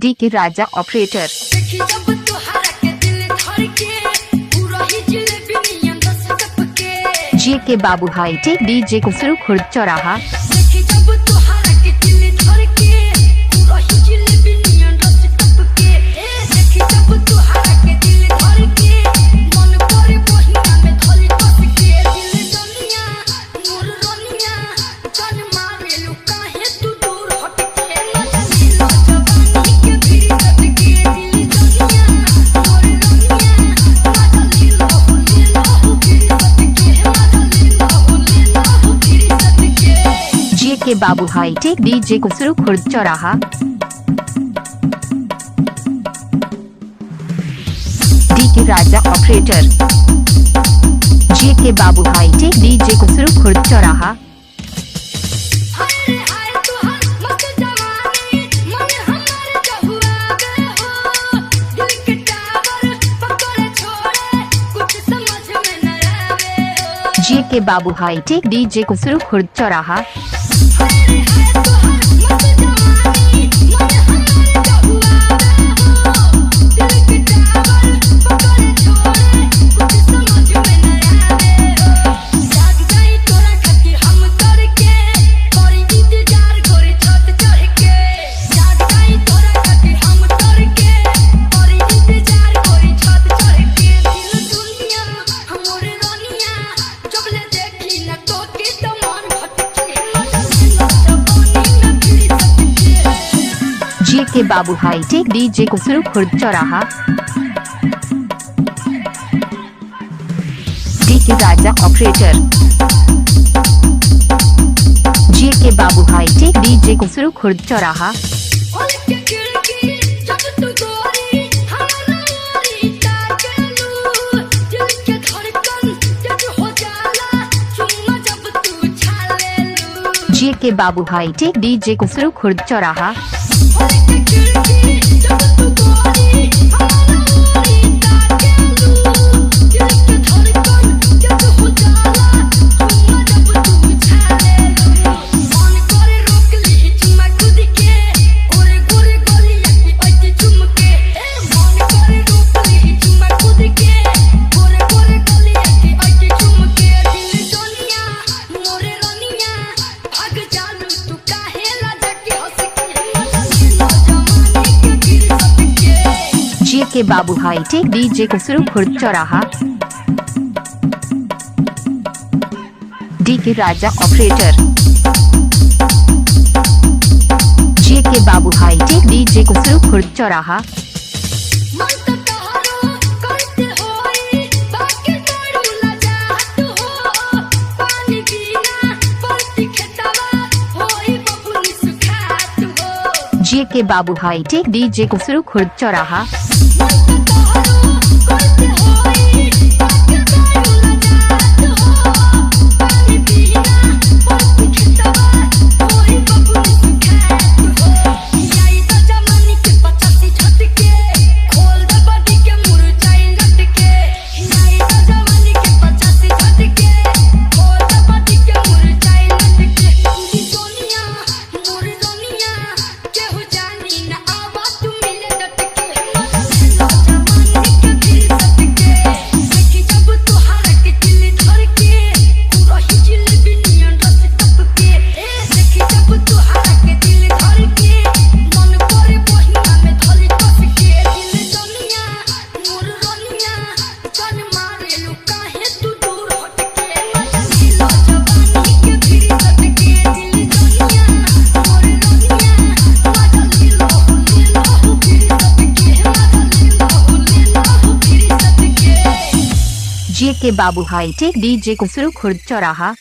D के राजा operator. जे के बाबू हाईटेक डीजे कुफरू खुर्द चौराहा। जे के बाबू हाईटेक डीजे कुफरू खुर्द चौराहा। डी के राजा ऑपरेटर। जे के बाबू हाईटेक डीजे कुफरू खुर्द चौराहा। जे के बाबू हाईटेक डीजे कुफरू खुर्द चौराहा। जे के बाबू हाईटेक डीजे कुफरू खुर्द चौराहा। डी के राजा ऑपरेटर। जे के बाबू हाईटेक डीजे कुफरू खुर्द चौराहा। जे के बाबू हाईटेक डीजे कुफरू खुर्द चौराहा। जे के बाबू हाईटेक डीजे कुफरू खुर्द चौराहा। डी के राजा ऑपरेटर। जे के बाबू हाईटेक डीजे कुफरू खुर्द चौराहा। जे के बाबू हाईटेक डीजे कुफरू खुर्द चौराहा। जे के बाबू हाईटेक डीजे कुफरू खुर्द चौराहा।